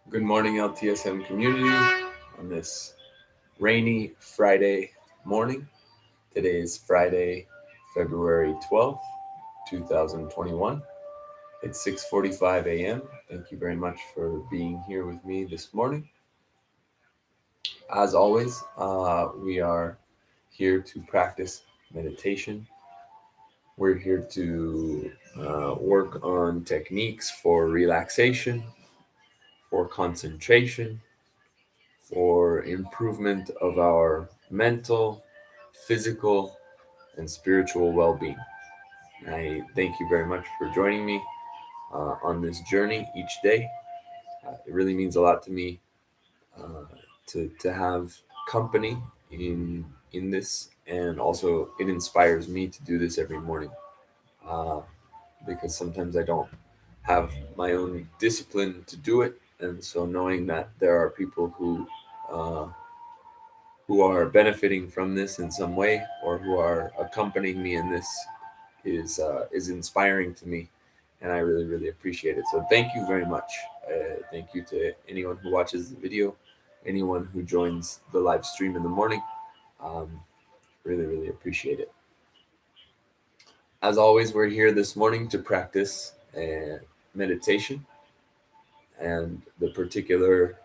Good morning, LTSM community, on this rainy Friday morning. Today is Friday, February 12th, 2021. It's 6:45 a.m. Thank you very much for being here with me this morning. As always, we are here to practice meditation. We're here to work on techniques for relaxation, for concentration, for improvement of our mental, physical, and spiritual well being. I thank you very much for joining me on this journey each day. It really means a lot to me to have company in this, and also it inspires me to do this every morning uh, because sometimes I don't have my own discipline to do it, and so knowing that there are people uh, who are benefiting from this in some way or who are accompanying me in this is inspiring to me, and I really appreciate it. So thank you very much. Thank you to anyone who watches the video, anyone who joins the live stream in the morning. Um, really appreciate it. As always, we're here this morning to practice meditation, and the particular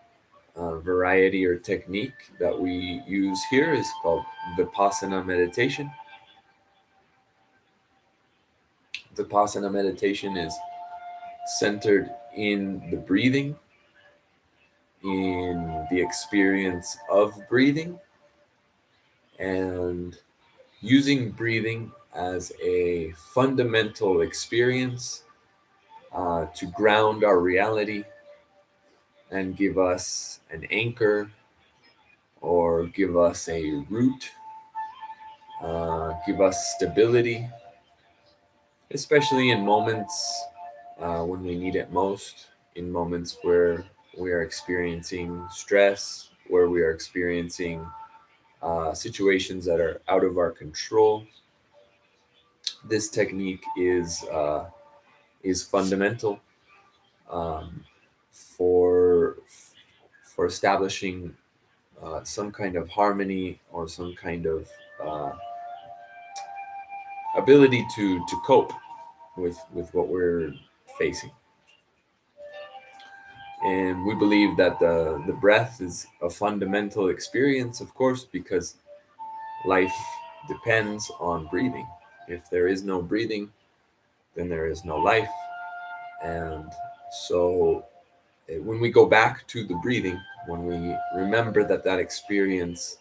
variety or technique that we use here is called Vipassana meditation. Vipassana meditation is centered in the breathing, in the experience of breathing, and using breathing as a fundamental experience to ground our reality and give us an anchor or give us a root, give us stability, especially in moments when we need it most, in moments where we are experiencing stress, where we are experiencing situations that are out of our control. This technique is fundamental um, for for establishing some kind of harmony or some kind of ability to cope with what we're facing. And we believe that the breath is a fundamental experience, of course, because life depends on breathing. If there is no breathing, then there is no life. And so when we go back to the breathing, when we remember that that experience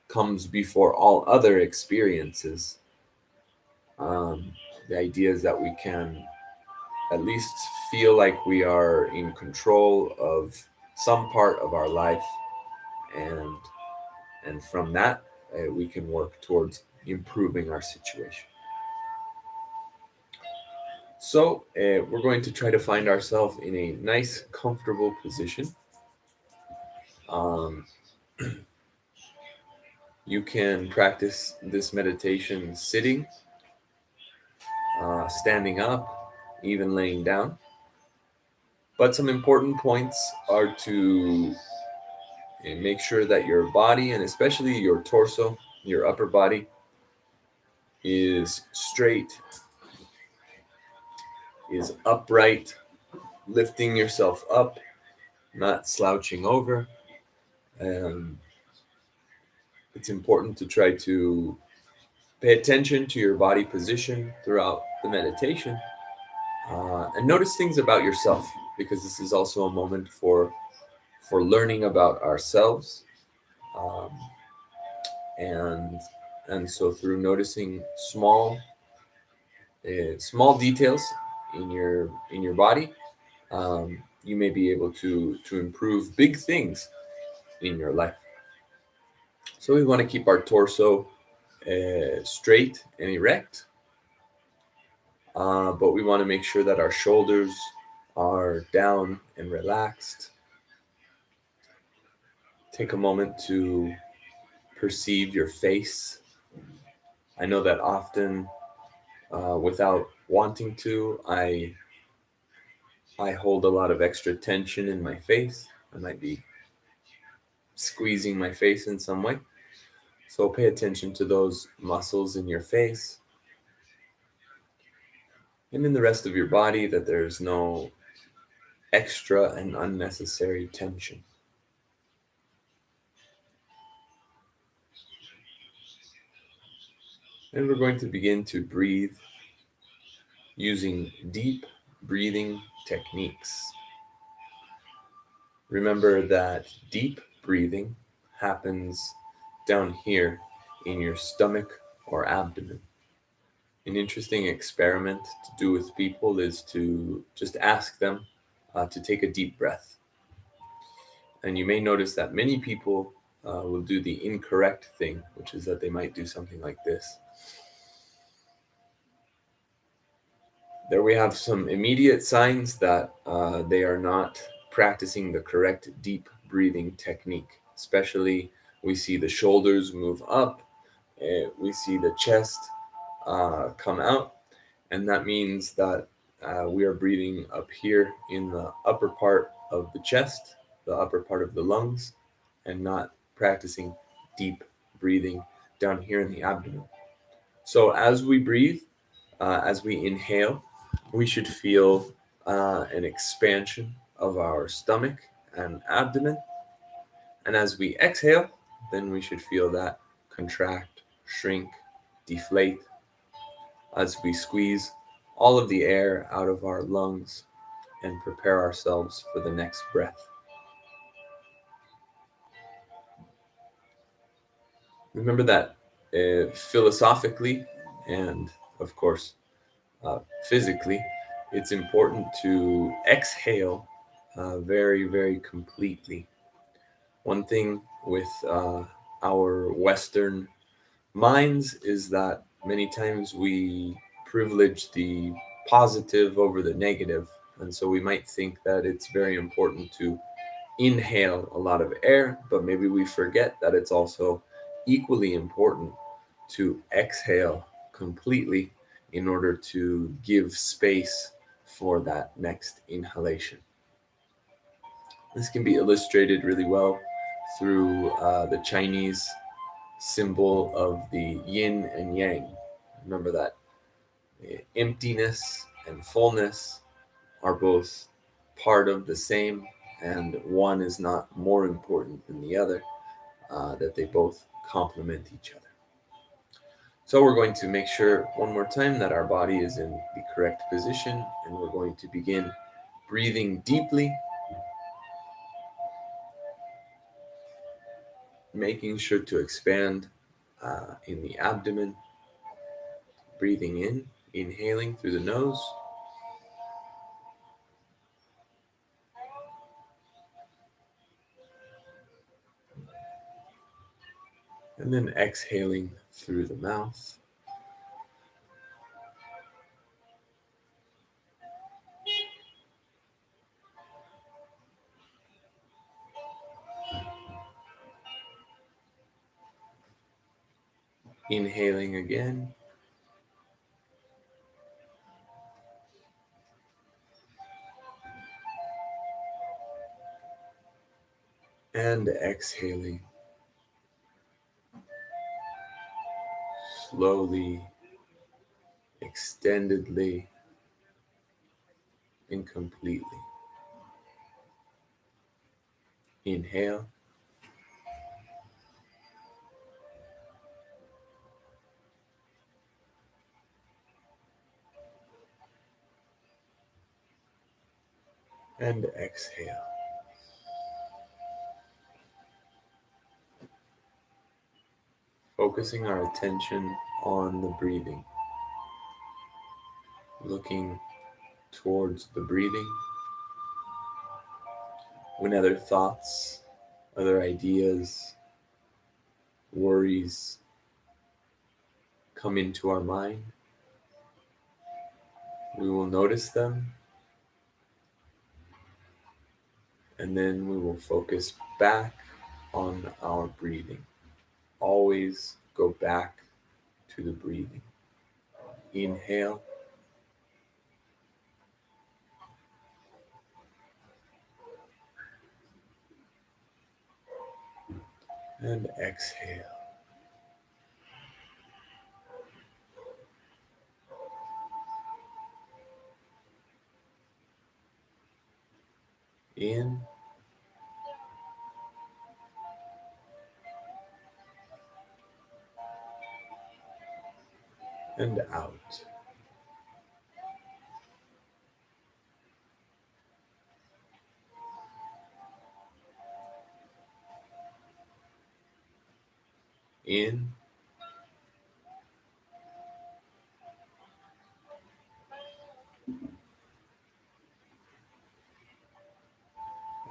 comes before all other experiences, um, the idea is that we can at least feel like we are in control of some part of our life, and from that we can work towards improving our situation. So we're going to try to find ourselves in a nice, comfortable position. Um, you can practice this meditation sitting, standing up, even laying down. But some important points are to make sure that your body, and especially your torso, your upper body, is straight, is upright, lifting yourself up, not slouching over. Um, it's important to try to pay attention to your body position throughout the meditation, and notice things about yourself, because this is also a moment for learning about ourselves, um, and so through noticing small details in your body, you may be able to improve big things in your life. So we want to keep our torso straight and erect, but we want to make sure that our shoulders are down and relaxed. Take a moment to perceive your face. I know that often, without wanting to, I hold a lot of extra tension in my face. I might be squeezing my face in some way. So pay attention to those muscles in your face and in the rest of your body, that there's no extra and unnecessary tension. And we're going to begin to breathe using deep breathing techniques. Remember that deep breathing happens down here in your stomach or abdomen. An interesting experiment to do with people is to just ask them to take a deep breath. And you may notice that many people will do the incorrect thing, which is that they might do something like this. There we have some immediate signs that they are not practicing the correct deep breathing technique. Especially, we see the shoulders move up, we see the chest come out, and that means that we are breathing up here in the upper part of the chest, the upper part of the lungs, and not practicing deep breathing down here in the abdomen. So as we breathe, as we inhale, we should feel an expansion of our stomach and abdomen. And as we exhale, then we should feel that contract, shrink, deflate as we squeeze all of the air out of our lungs and prepare ourselves for the next breath. Remember that philosophically and, of course, physically, it's important to exhale very, very completely. One thing with our Western minds is that many times we privilege the positive over the negative. And so we might think that it's very important to inhale a lot of air, but maybe we forget that it's also equally important to exhale completely in order to give space for that next inhalation. This can be illustrated really well through the Chinese symbol of the yin and yang. Remember that emptiness and fullness are both part of the same, and one is not more important than the other, that they both complement each other. So we're going to make sure one more time that our body is in the correct position, and we're going to begin breathing deeply, making sure to expand in the abdomen, breathing in, inhaling through the nose, and then exhaling through the mouth. Inhaling again. And exhaling slowly, extendedly, and completely. Inhale. And exhale. Focusing our attention on the breathing, looking towards the breathing. When other thoughts, other ideas, worries, come into our mind. We will notice them, and then we will focus back on our breathing. Always go back to the breathing. Inhale and exhale. In and out. In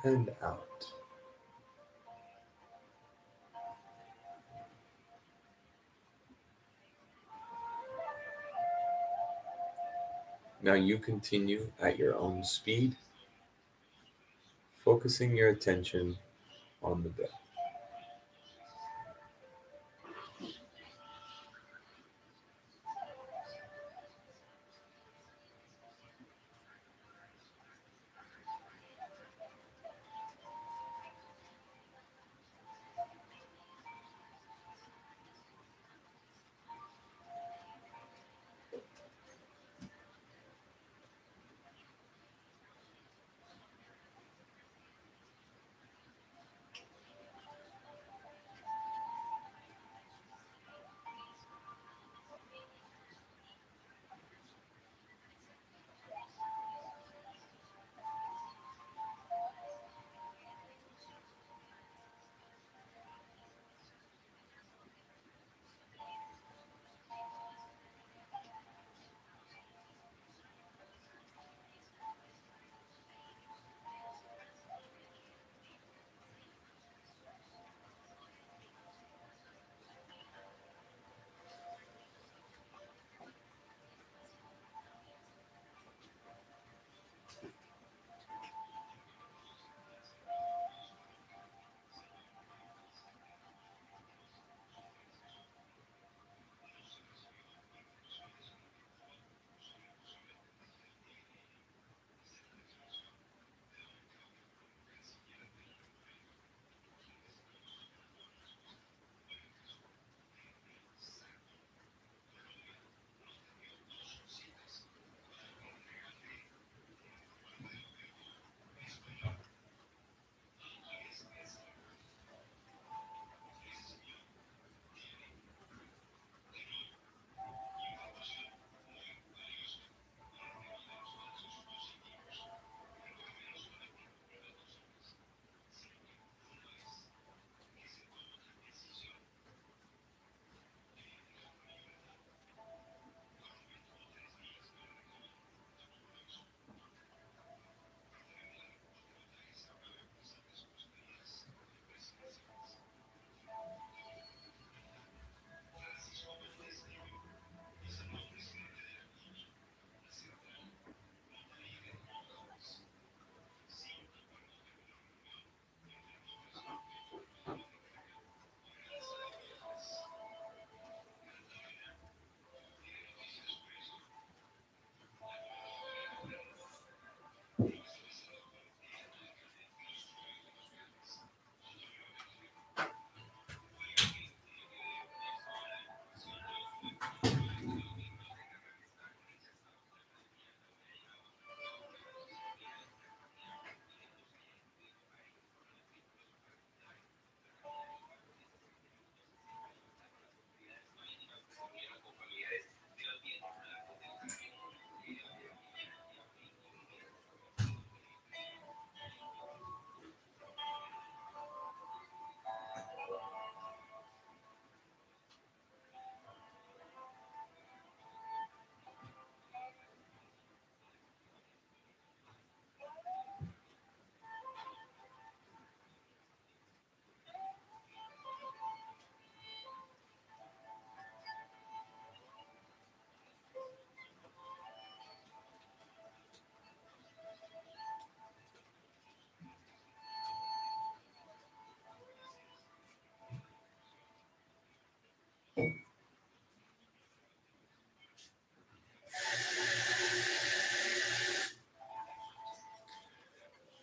and out. Now you continue at your own speed, focusing your attention on the breath.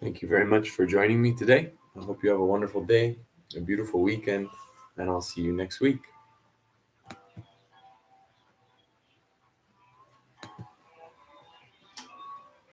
Thank you very much for joining me today. I hope you have a wonderful day, a beautiful weekend, and I'll see you next week.